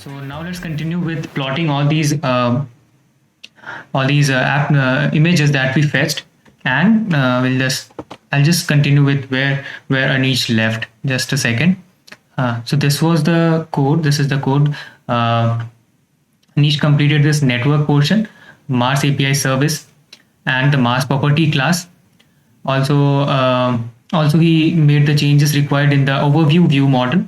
So now let's continue with plotting all these app images that we fetched, and I'll just continue with where Anish left. Just a second. So this was the code. This is the code. Anish completed this network portion, Mars API service, and the Mars property class. Also he made the changes required in the overview view model,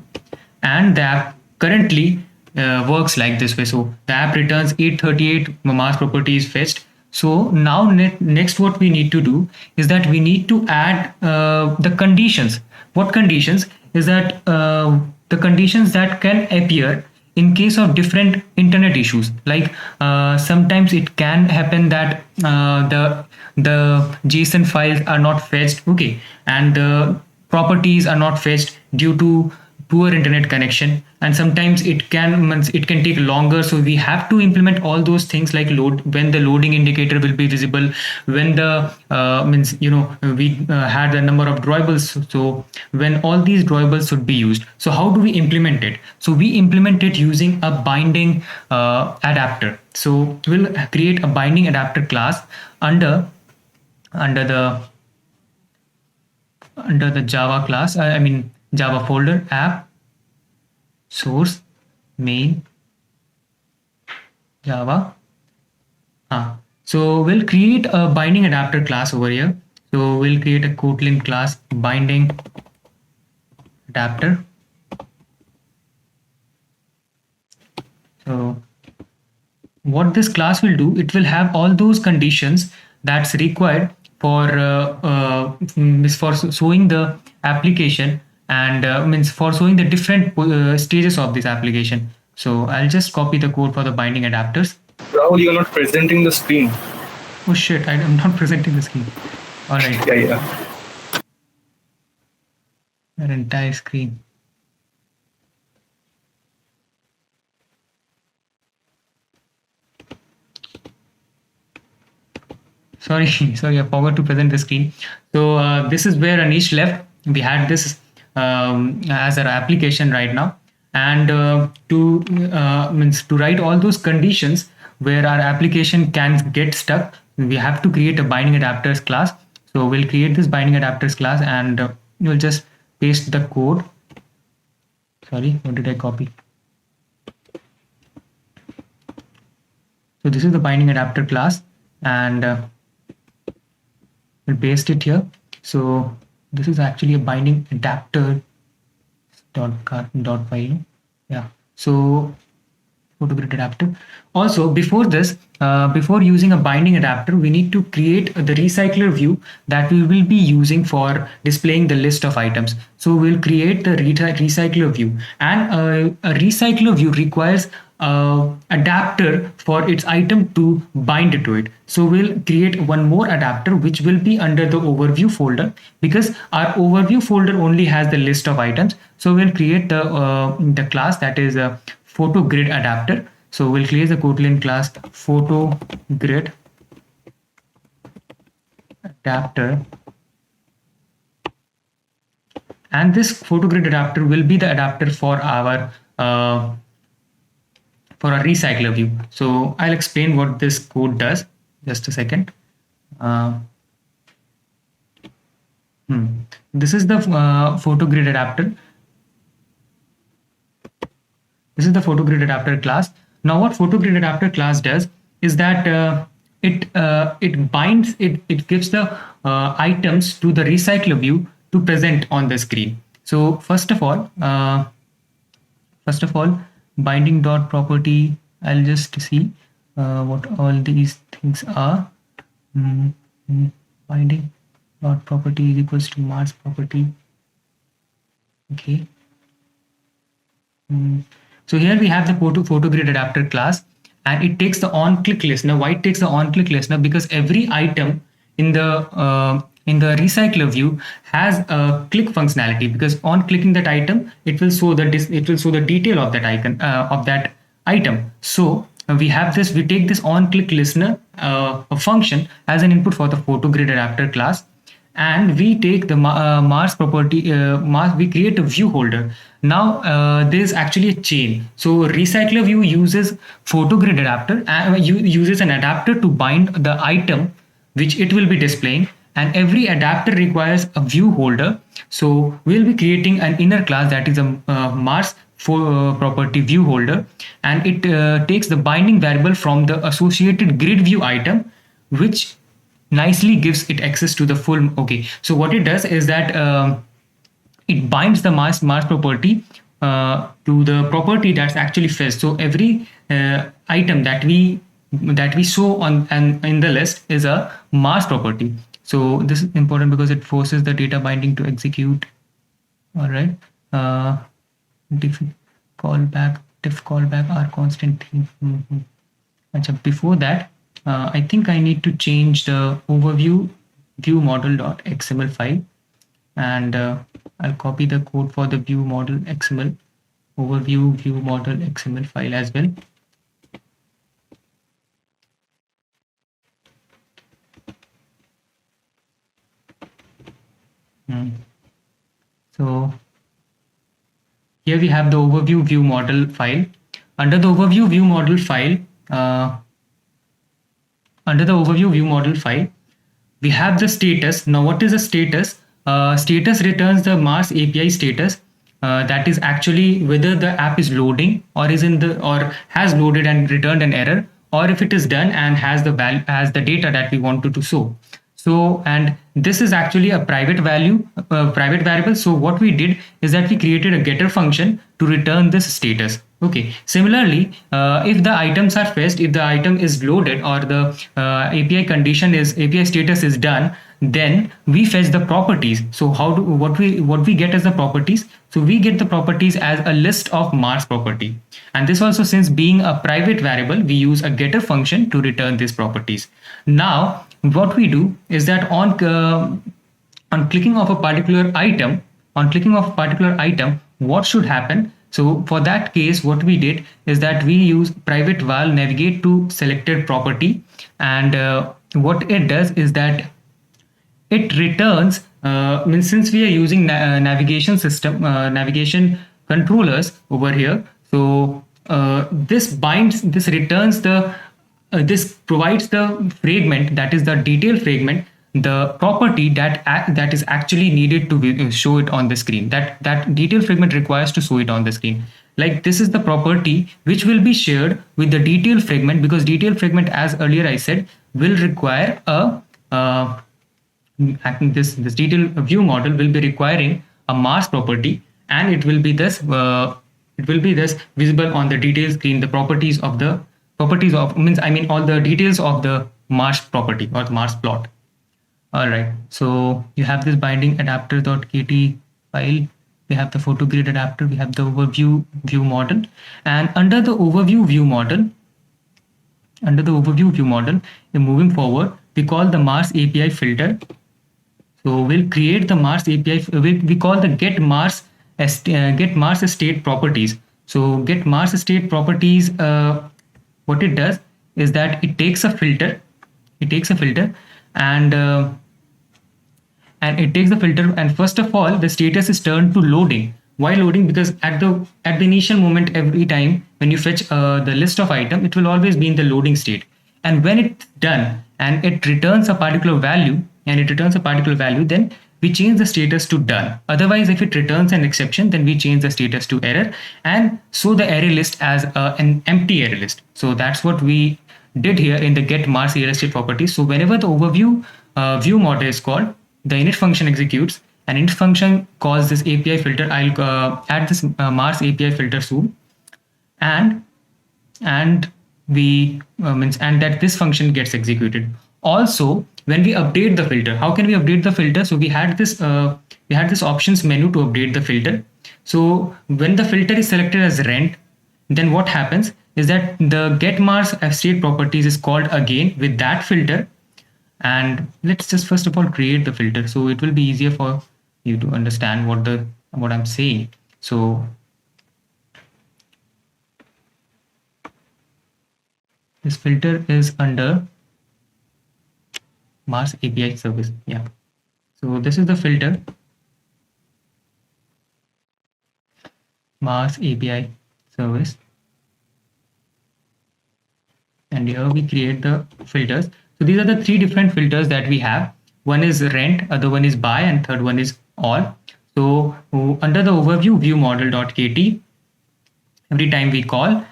and the app currently works like this way. So the app returns 838 Mars properties fetched. So now next what we need to do is that we need to add the conditions. What conditions is that the conditions that can appear in case of different internet issues, like sometimes it can happen that the JSON files are not fetched, okay, and the properties are not fetched due to poor internet connection, and sometimes it can take longer. So we have to implement all those things, like load when the loading indicator will be visible, when the means we had the number of drawables, so when all these drawables should be used. So how do we implement it? So we implement it using a binding adapter. So we'll create a binding adapter class under the Java class, I mean Java folder, app source main Java. So we'll create a binding adapter class over here. So we'll create a Kotlin class binding adapter. So what this class will do, it will have all those conditions that's required for showing the application, and means for showing the different stages of this application. So I'll just copy the code for the binding adapters. Rahul, you're not presenting the screen. Oh shit, I'm not presenting the screen. All right. Yeah. Your entire screen. Sorry, I forgot to present the screen. So this is where Anish left. We had this as our application right now, and to write all those conditions where our application can get stuck, we have to create a binding adapters class. So we'll create this binding adapters class, and we'll just paste the code. Sorry, what did I copy? So this is the binding adapter class, and we'll paste it here. So this is actually a binding adapter dot file. Yeah. So photogrid adapter. Also, before this, before using a binding adapter, we need to create the recycler view that we will be using for displaying the list of items. So we'll create the recycler view, and a recycler view requires adapter for its item to bind to it. So we'll create one more adapter which will be under the overview folder, because our overview folder only has the list of items. So we'll create the class that is a photo grid adapter. So we'll create the Kotlin class photo grid adapter, and this photo grid adapter will be the adapter for our recycler view. So I'll explain what this code does. Just a second. This is the photo grid adapter. This is the photo grid adapter class. Now what photo grid adapter class does is that it binds, it gives the items to the recycler view to present on the screen. So first of all, binding dot property, I'll just see what all these things are. Binding dot property is equals to Mars property. Okay. So here we have the photo grid adapter class, and it takes the on click listener. Why it takes the on click listener? Because every item in the recycler view has a click functionality, because on clicking that item, it will show the detail of that icon of that item. So we take this on click listener function as an input for the photo grid adapter class, and we take the Mars property, Mars, we create a view holder. Now there is actually a chain. So recycler view uses photogrid adapter, uses an adapter to bind the item which it will be displaying, and every adapter requires a view holder. So we'll be creating an inner class that is a Mars for property view holder, and it takes the binding variable from the associated grid view item, which nicely gives it access to the full. Okay, so what it does is that it binds the Mars property to the property that's actually fetched. So every item that we show on and in the list is a Mars property. So this is important because it forces the data binding to execute. All right. Diff callback are constant theme. Before that, I think I need to change the overview view model.xml file, and I'll copy the code for the view model XML overview view model XML file as well. So here we have the overview view model file. Under the overview view model file, we have the status. Now, what is the status? Status returns the Mars API status. That is actually whether the app is loading or has loaded and returned an error, or if it is done and has the data that we wanted to show. So, and this is actually a private variable. So what we did is that we created a getter function to return this status. Okay. Similarly, if the items are fetched, if the item is loaded, or the API status is done, then we fetch the properties. So what we get as the properties? So we get the properties as a list of Mars property, and this also, since being a private variable, we use a getter function to return these properties. Now what we do is that on clicking of a particular item, what should happen? So for that case, what we did is that we use private val navigate to selected property, and what it does is that it returns, since we are using navigation controllers over here. So this returns this provides the fragment, that is the detail fragment, the property that is actually needed to show it on the screen. That detail fragment requires to show it on the screen. Like, this is the property which will be shared with the detail fragment, because detail fragment, as earlier I said, will require a this detail view model will be requiring a Mars property, and it will be this visible on the detail screen, the properties of all the details of the Mars property or the Mars plot. All right, so you have this binding adapter.kt file, we have the photo grid adapter, we have the overview view model, and under the overview view model, moving forward, we call the Mars API filter. So we'll create the Mars API. We call the get Mars state properties. So get Mars state properties. What it does is that it takes a filter. And first of all, the status is turned to loading. Why loading? Because at the initial moment, every time when you fetch the list of item, it will always be in the loading state. And when it's done and it returns a particular value, then we change the status to done. Otherwise, if it returns an exception, then we change the status to error and show the array list as an empty array list. So that's what we did here in the get Mars array state properties. So whenever the overview view model is called, the init function executes, and init function calls this API filter. I'll add this Mars API filter soon, and we and that this function gets executed. Also, when we update the filter, how can we update the filter? So we had this options menu to update the filter. So when the filter is selected as rent, then what happens is that the get Mars state properties is called again with that filter. And let's just first of all create the filter, so it will be easier for you to understand what I'm saying. So this filter is under Mars API service. Yeah. So this is the filter, Mars API service. And here we create the filters. So these are the three different filters that we have. One is rent, other one is buy, and third one is all. So under the overview view model.kt, every time we call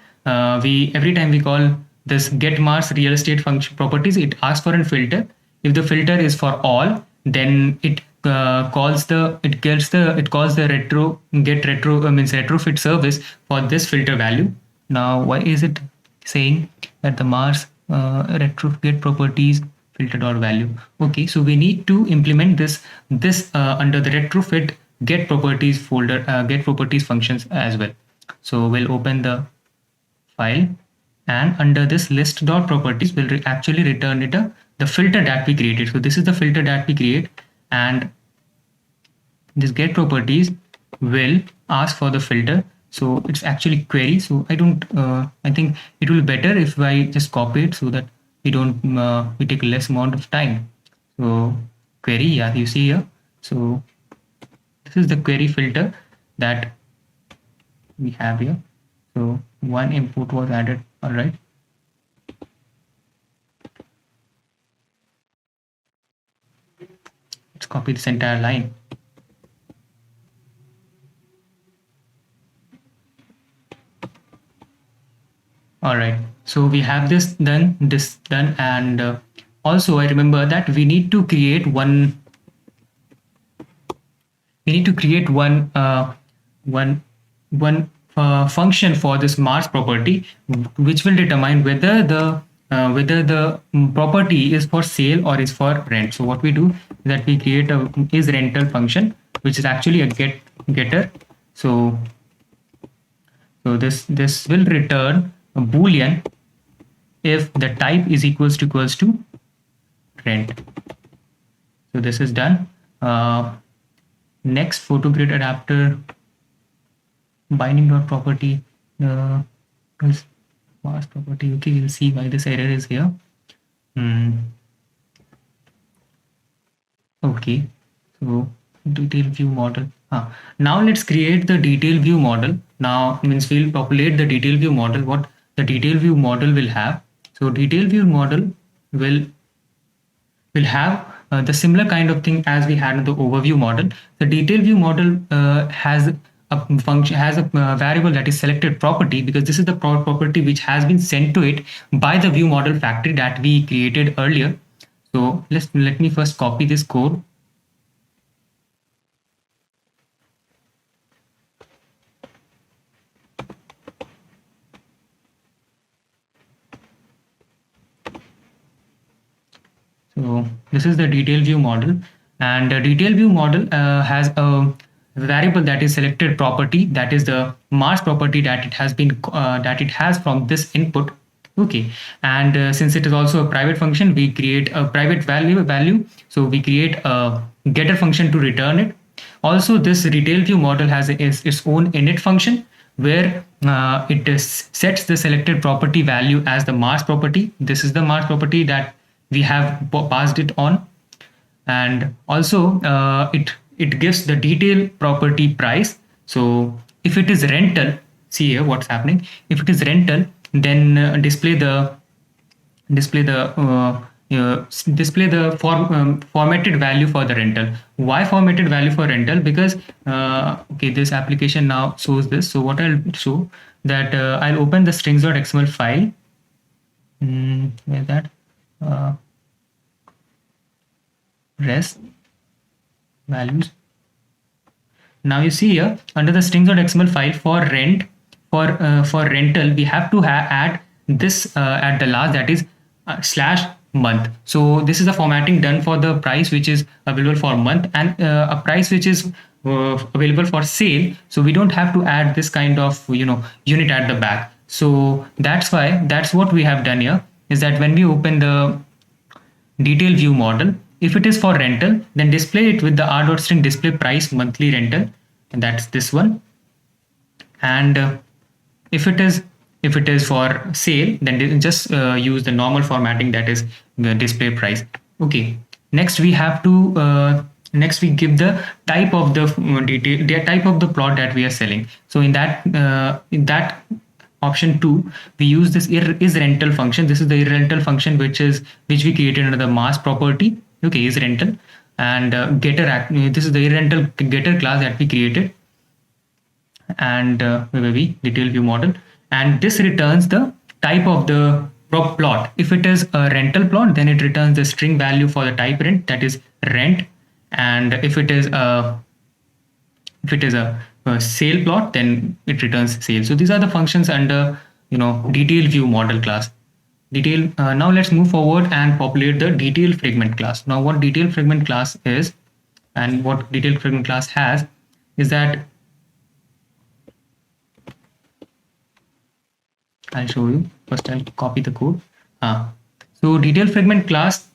this get Mars real estate function properties, it asks for a filter. If the filter is for all, then it calls the retrofit service for this filter value. Now why is it saying that the Mars retrofit properties filter.value? Okay, so we need to implement this under the retrofit get properties folder, get properties functions as well. So we'll open the file, and under this list.properties we'll actually return it the filter that we created. So this is the filter that we create, and this get properties will ask for the filter. So it's actually query. So I think it will be better if I just copy it so that we take less amount of time. So query, yeah, you see here. So this is the query filter that we have here. So one input was added. All right. Let's copy this entire line. All right, so we have this done, and also I remember that we need to create one function for this Mars property, which will determine whether the property is for sale or is for rent. So what we do is that we create a is rental function, which is actually a getter. So this will return a boolean if the type is equals to rent. So this is done. Next, photogrid adapter binding.property is Mars property. Okay, we'll see why this error is here. Okay, so detail view model. Now let's create the detail view model. Now means we'll populate the detail view model. What the detail view model will have. So detail view model will have the similar kind of thing as we had in the overview model. The detail view model has a function, has a variable that is selected property, because this is the property which has been sent to it by the view model factory that we created earlier. So let me first copy this code. So this is the detail view model, and the detail view model has a variable that is selected property, that is the Mars property that it has from this input. Okay, and since it is also a private function, we create a private value. So we create a getter function to return it. Also, this detail view model has its own init function, where it sets the selected property value as the Mars property. This is the Mars property that we have passed it on, and also it gives the detail property price. So if it is rental, see here what's happening. If it is rental, then display the formatted value for the rental. Why formatted value for rental? Because okay, this application now shows this. So what I'll show that I'll open the strings.xml file. Where's that? Res values. Now you see here under the strings.xml file for rental, we have to add this at the last, that is /month. So this is the formatting done for the price which is available for month, and a price which is available for sale. So we don't have to add this kind of unit at the back. So that's what we have done here, is that when we open the detail view model, if it is for rental, then display it with the r.string display price monthly rental, and that's this one. And if it is for sale, then just use the normal formatting, that is the display price. Okay, next we have to Next, we give the type of the detail, the type of the plot that we are selling. So in that option 2, we use this is rental function. This is the rental function which we created under the mass property. Okay, is rental, and this is the rental getter class that we created, and maybe detail view model, and this returns the type of the plot. If it is a rental plot, then it returns the string value for the type rent, that is rent. And if it is a sale plot, then it returns sale. So these are the functions under detail view model class. Now let's move forward and populate the detail fragment class. Now what detail fragment class is, and what detail fragment class has, is that I'll show you. First, I'll copy the code. So detail fragment class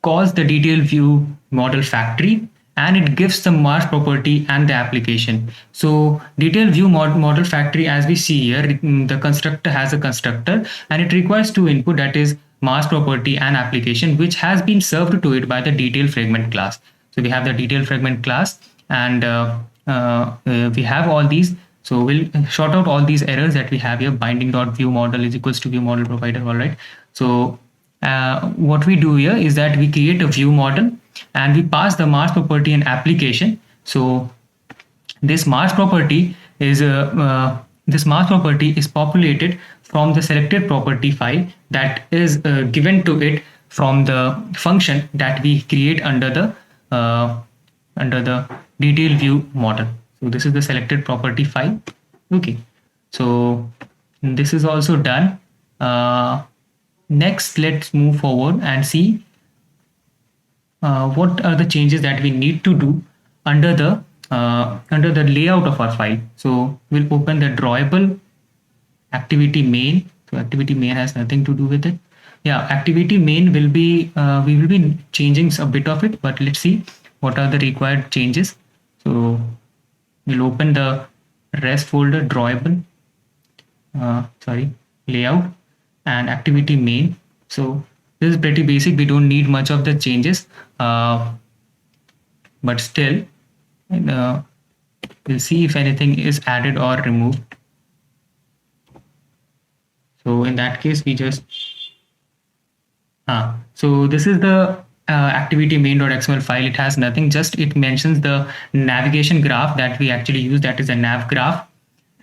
calls the detail view model factory, and it gives the mass property and the application. So detail view model factory, as we see here, the constructor has a constructor, and it requires two input, that is mass property and application, which has been served to it by the detail fragment class. So we have the detail fragment class, and we have all these. So we'll sort out all these errors that we have here. Binding dot view model is equals to view model provider. All right. So what we do here is that we create a view model, and we pass the mass property and application. So this mass property is populated from the selected property file that is given to it from the function that we create under the detail view model. So this is the selected property file. Okay, so this is also done. Next, let's move forward and see what are the changes that we need to do under the layout of our file. So we'll open the drawable activity main. So activity main has nothing to do with it. Yeah, activity main will be we will be changing a bit of it, but let's see what are the required changes. So we'll open the rest folder, drawable, layout, and activity main. So this is pretty basic. We don't need much of the changes, but still, we'll see if anything is added or removed. So in that case, we just so this is the activity main.xml file. It has nothing, just it mentions the navigation graph that we actually use, that is a nav graph.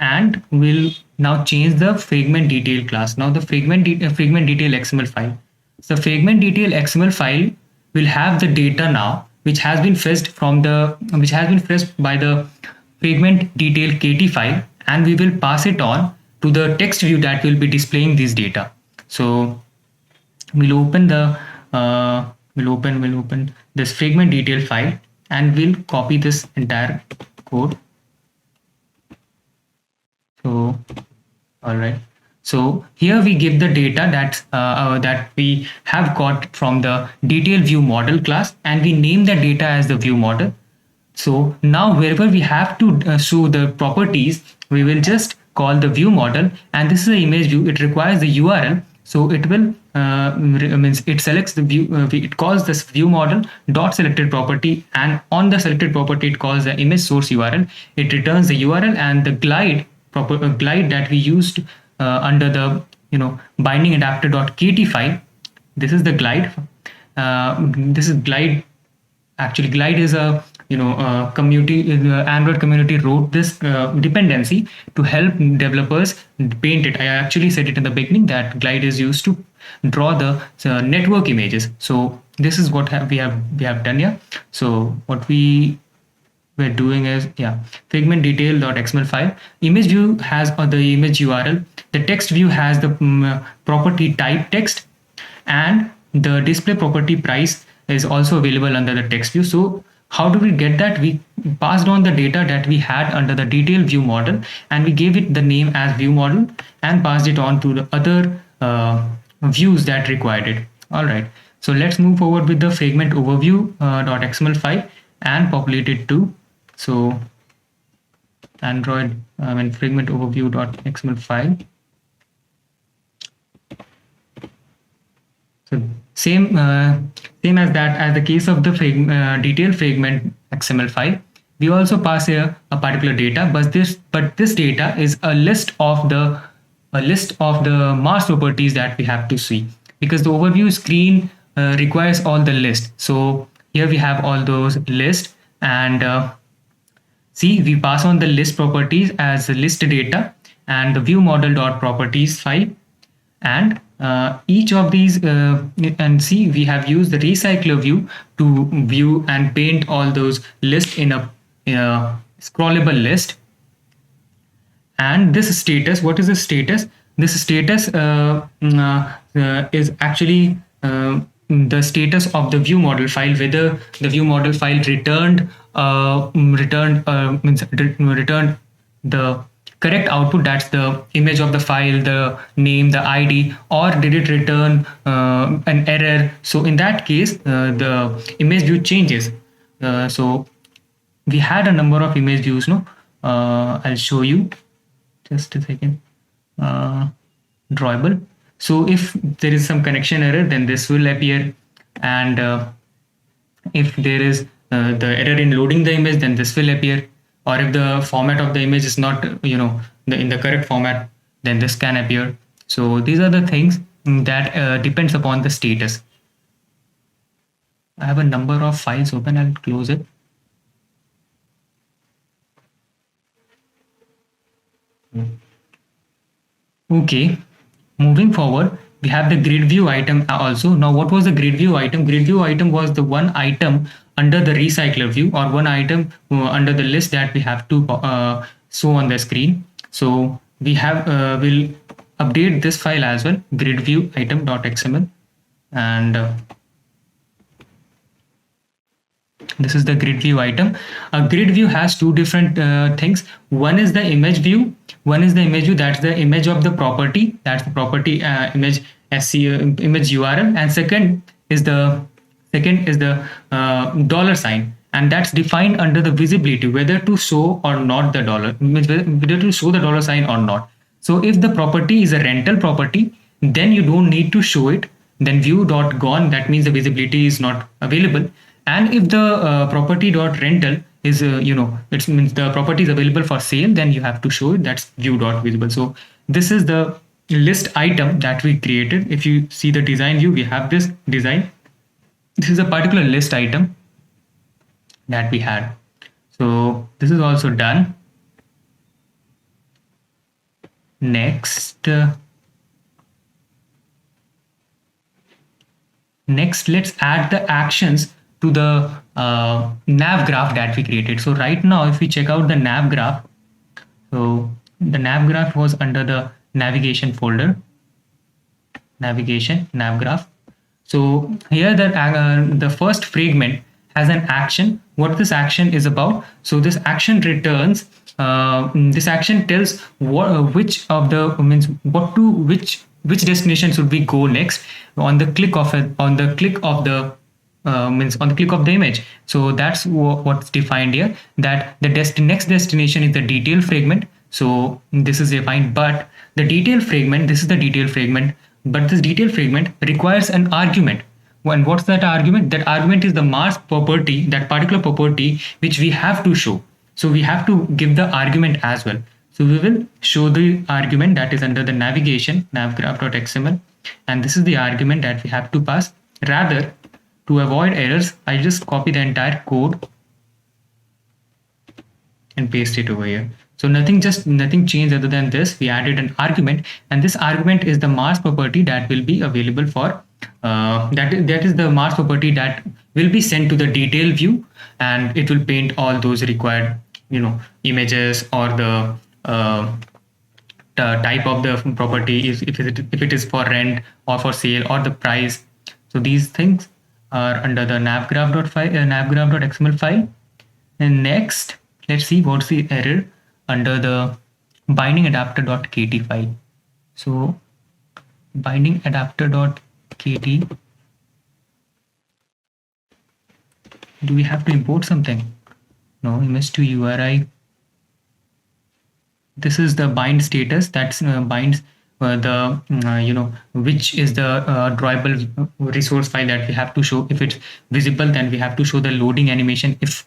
And we'll now change the fragment detail class. Now the fragment detail XML file. So fragment detail XML file will have the data now, which has been fetched by the fragment detail KT file, and we will pass it on to the text view that will be displaying this data. So we'll open this fragment detail file, and we'll copy this entire code. So all right, so here we give the data that we have got from the detail view model class, and we name the data as the view model. So now wherever we have to show the properties, we will just call the view model, and this is the image view. It requires the URL, so it will it selects the view. It calls this view model dot selected property, and on the selected property it calls the image source URL. It returns the URL and the glide that we used under the binding adapter.kt file. This is the glide. This is glide. Actually, glide is a community, Android community wrote this dependency to help developers paint it. I actually said it in the beginning that glide is used to draw the network images. So this is what we have done here. So what we're doing is, fragment detail.xml file. Image view has the image URL. The text view has the property type text, and the display property price is also available under the text view. So how do we get that? We passed on the data that we had under the detail view model, and we gave it the name as view model and passed it on to the other views that required it. All right. So let's move forward with the fragment overview.xml file and populate it too. So Android fragment overview.xml file. So Same as that, as the case of the detailed fragment XML file, we also pass here a particular data, but this data is a list of the Mars properties that we have to see, because the overview screen requires all the list. So here we have all those lists, and see, we pass on the list properties as the list data and the view model dot properties file, and each of these and see, we have used the recycler view to view and paint all those lists in a scrollable list. And this status, what is the status? This status is actually the status of the view model file, whether the view model file returned returned the correct output, that's the image of the file, the name, the ID, or did it return an error. So in that case, the image view changes. So we had a number of image views. No, I'll show you. Just a second. Drawable. So if there is some connection error, then this will appear, and if there is the error in loading the image, then this will appear. Or if the format of the image is not, in the correct format, then this can appear. So these are the things that depends upon the status. I have a number of files open. I'll close it. Okay, moving forward, we have the grid view item also. Now, what was the grid view item? Grid view item was the one item under the recycler view, or one item under the list that we have to show on the screen. So we have will update this file as well, grid view item.xml, and this is the grid view item. A grid view has two different things. One is the image view. That's the image of the property. That's the property image image URL. And second is the dollar sign, and that's defined under the visibility, whether to show or not the dollar, whether to show the dollar sign or not. So if the property is a rental property, then you don't need to show it. Then view.gone, that means the visibility is not available. And if the property.rental is, it means the property is available for sale, then you have to show it. That's view.visible. So this is the list item that we created. If you see the design view, we have this design. This is a particular list item that we had. So this is also done. Next, let's add the actions to the nav graph that we created. So right now, if we check out the nav graph, so the nav graph was under the navigation folder, navigation nav graph. So here the first fragment has an action. What this action is about? So this action returns. This action tells which of the which destination should we go next on the click of it, on the click of the image. So that's what's defined here, that the next destination is the detail fragment. So this is defined, but the detail fragment, this is the detail fragment, but this detail fragment requires an argument. And what's that argument? That argument is the Mars property, that particular property which we have to show. So we have to give the argument as well. So we will show the argument that is under the navigation navgraph.xml, and this is the argument that we have to pass. Rather, to avoid errors, I just copy the entire code and paste it over here. So nothing changed other than this. We added an argument, and this argument is the Mars property that will be available for that is the Mars property that will be sent to the detail view, and it will paint all those required images, or the type of the property is, if it is for rent or for sale, or the price. So these things are under the navgraph.xml file. And next, let's see what's the error under the binding adapter.kt file. So binding adapter.kt, do we have to import something? No, image to URI. This is the bind status, that's binds the which is the drawable resource file that we have to show. If it's visible, then we have to show the loading animation. If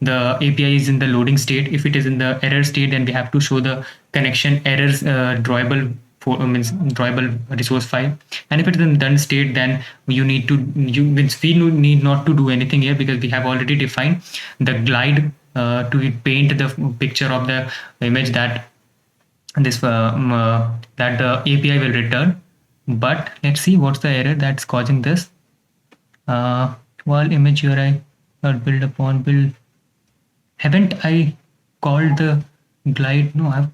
the API is in the loading state, if it is in the error state, then we have to show the connection errors drawable for means drawable resource file. And if it is in done state, then you need to means we need not to do anything here, because we have already defined the glide to paint the picture of the image that that the API will return. But let's see what's the error that's causing this. While image URI build upon build, haven't I called the glide? No, I've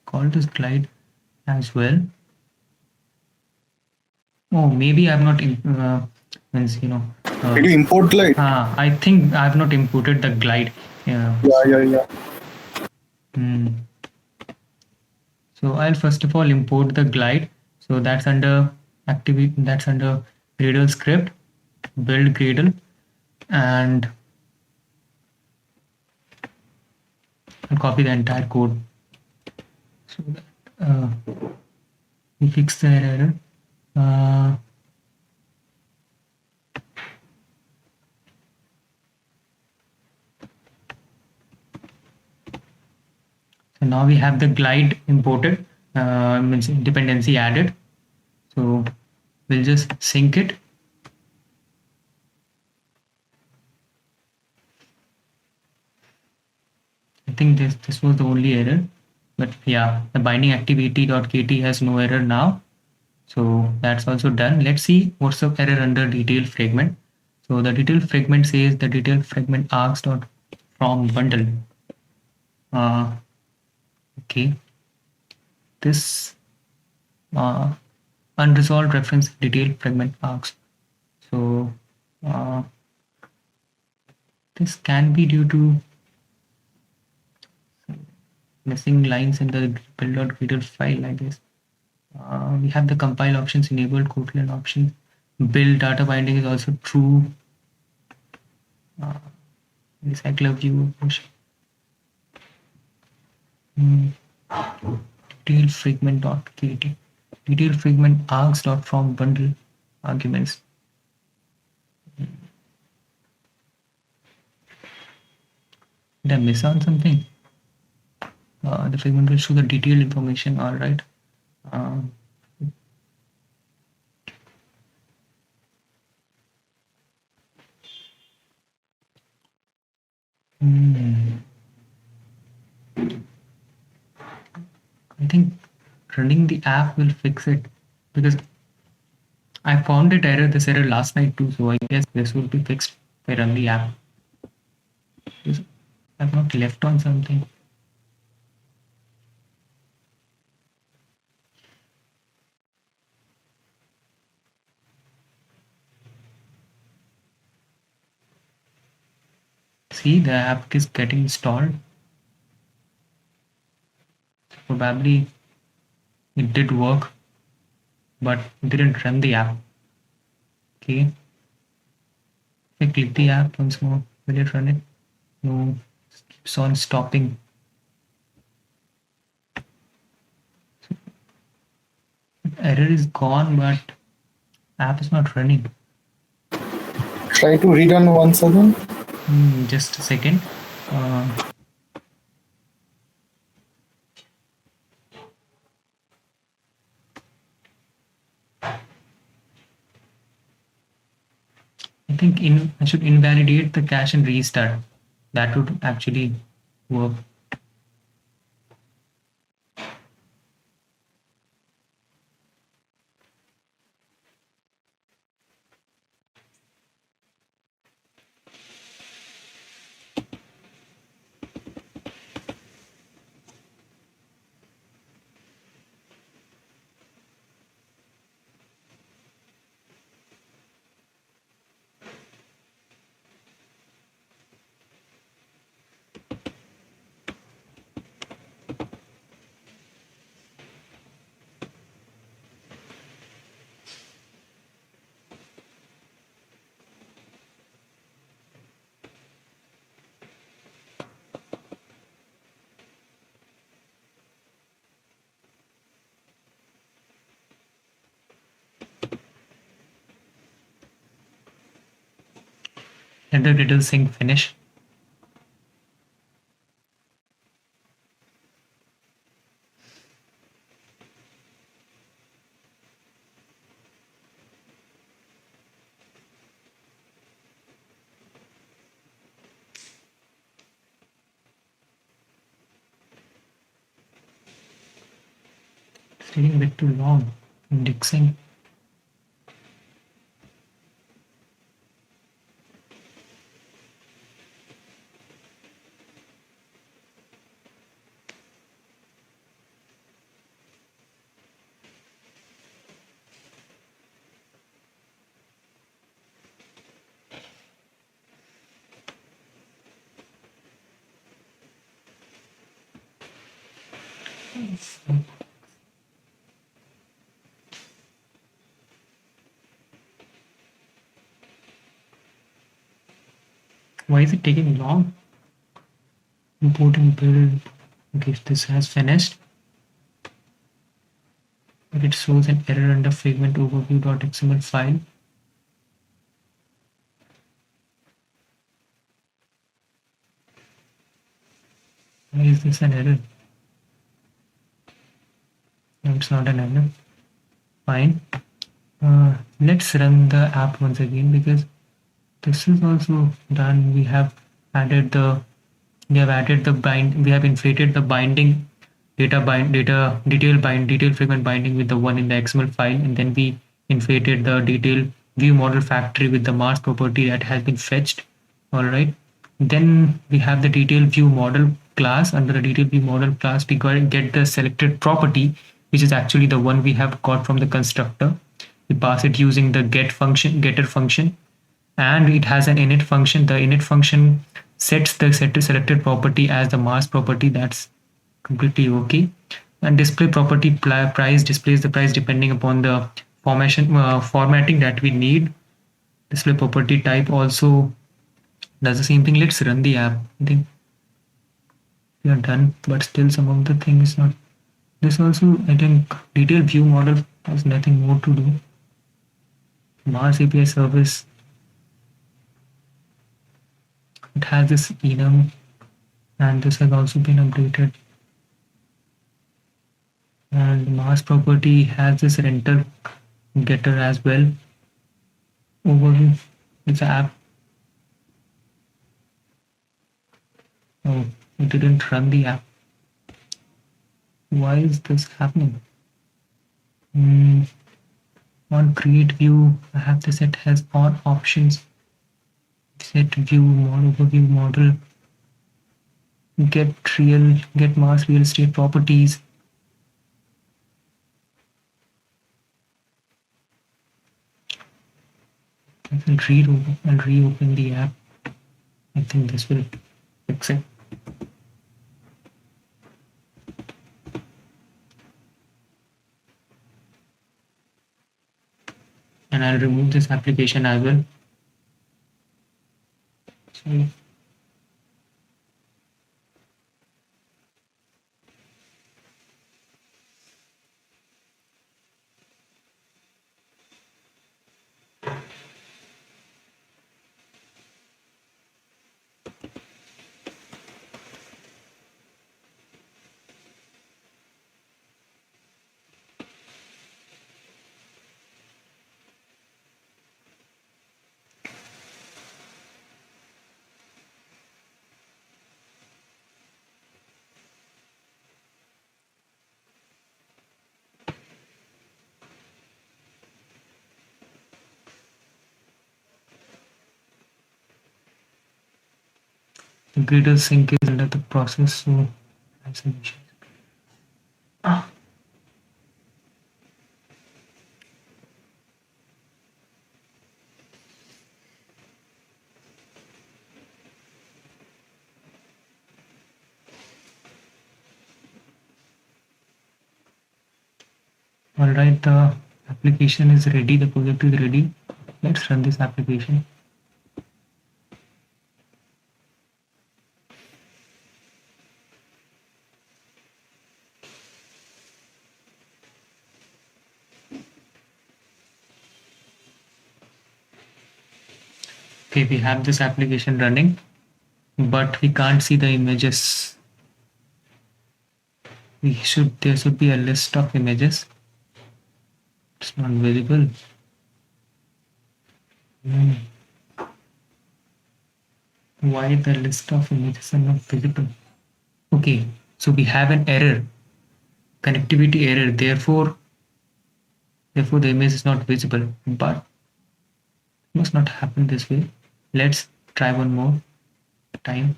called this glide as well. Oh, maybe I've not means Did you import glide? I think I've not imported the glide. Yeah. So I'll first of all import the glide. So that's under activity, that's under Gradle script, build Gradle, and I'll copy the entire code so that we fix the error. So now we have the glide imported, means dependency added. So we'll just sync it. I think this was the only error, but yeah, the binding activity.kt has no error now. So that's also done. Let's see what's the error under detail fragment. So the detail fragment says the detail fragment args.from bundle. Okay, this unresolved reference detail fragment args. So this can be due to missing lines in the build.gradle file, I guess. We have the compile options enabled, Kotlin options. Build data binding is also true. Recycler view push. Detail fragment.kt. Detail fragment args.from bundle arguments. Did I miss on something? The fragment will show the detailed information. All right. I think running the app will fix it, because I found this error last night too. So I guess this will be fixed if I run the app. I've not left on something. See, the app is getting installed. Probably it did work, but didn't run the app. Okay. If I click the app once more, will it run it? No, it keeps on stopping. Error is gone, but app is not running. Try to rerun once again. Just a second. I think I should invalidate the cache and restart. That would actually work. Let the Gradle sync finish. It's taking a bit too long. Indexing. Why is it taking long? Import and build. Okay, if this has finished, but it shows an error under fragment overview.xml file. Why is this an error? No, it's not an error. Fine. Let's run the app once again, because this is also done. We have added the we have inflated the binding detail fragment binding with the one in the XML file, and then we inflated the detail view model factory with the mask property that has been fetched. All right. Then we have the detail view model class. Under the detail view model class, we get the selected property, which is actually the one we have got from the constructor. We pass it using the getter function, and it has an init function. The init function sets the selected property as the mask property. That's completely okay. And display property price displays the price depending upon the formatting that we need. Display property type also does the same thing. Let's run the app. I think we are done, but still some of the things not. This also, I think, detailed view model has nothing more to do. Mars API service, it has this enum, and this has also been updated. And Mars property has this renter getter as well. Overview, it's an app. Oh, it didn't run the app. Why is this happening? On create view, I have the set has on options. Set view model, overview model, get Mars real estate properties. I will reopen the app. I think this will fix it. And I'll remove this application as well. So the Gradle sync is under the process, so I some issues. All right, the application is ready. The project is ready. Let's run this application. Okay, we have this application running, but we can't see the images. There should be a list of images. It's not visible. Why the list of images are not visible? Okay, so we have an error, connectivity error. Therefore the image is not visible, but it must not happen this way. Let's try one more time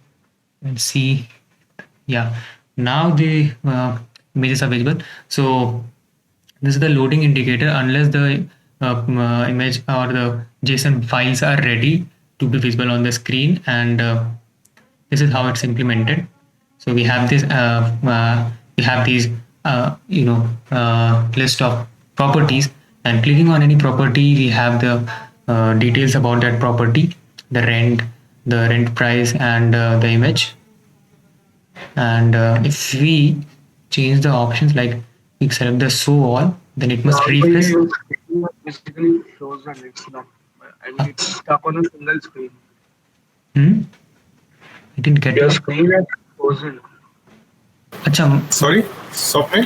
and see. Yeah, now the images are visible. So this is the loading indicator. Unless the image or the JSON files are ready to be visible on the screen, and this is how it's implemented. So we have this we have these list of properties, and clicking on any property, we have the details about that property, the rent price, and the image. And if we change the options, like we select the show all, then it must refresh. Your screen is basically frozen. It's not. I mean, it's stuck on a single screen. I didn't get Your it. screen is frozen. Achha, Sorry, Swapnil?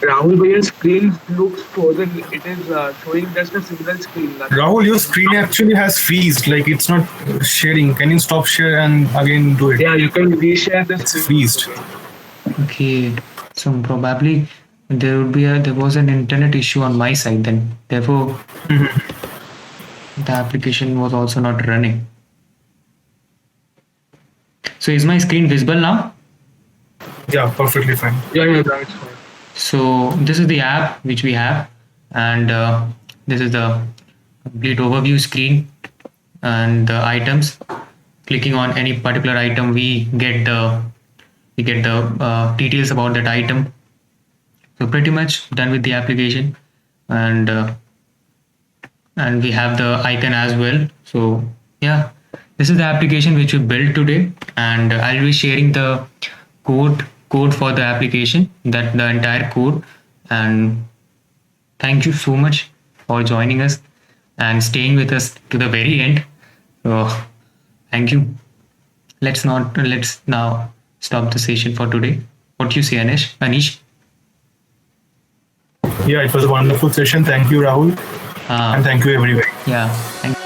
Rahul Bhaiya's screen looks frozen. It is showing just a single screen. Rahul, your screen actually has freezed, like it's not sharing. Can you stop share and again do it? Yeah, you can reshare the It's screen. freezed. okay. So probably there was an internet issue on my side then. Therefore, the application was also not running. So is my screen visible now? Yeah, perfectly fine. Yeah, that's fine. So this is the app which we have, and this is the complete overview screen and the items. Clicking on any particular item, we get the details about that item. So pretty much done with the application, and we have the icon as well. So yeah, this is the application which we built today, and I'll be sharing the code for the application, that the entire code. And thank you so much for joining us and staying with us to the very end. So thank you. Let's now stop the session for today. What do you say, Anish? Yeah, it was a wonderful session. Thank you, Rahul. And thank you, everybody. Yeah, thank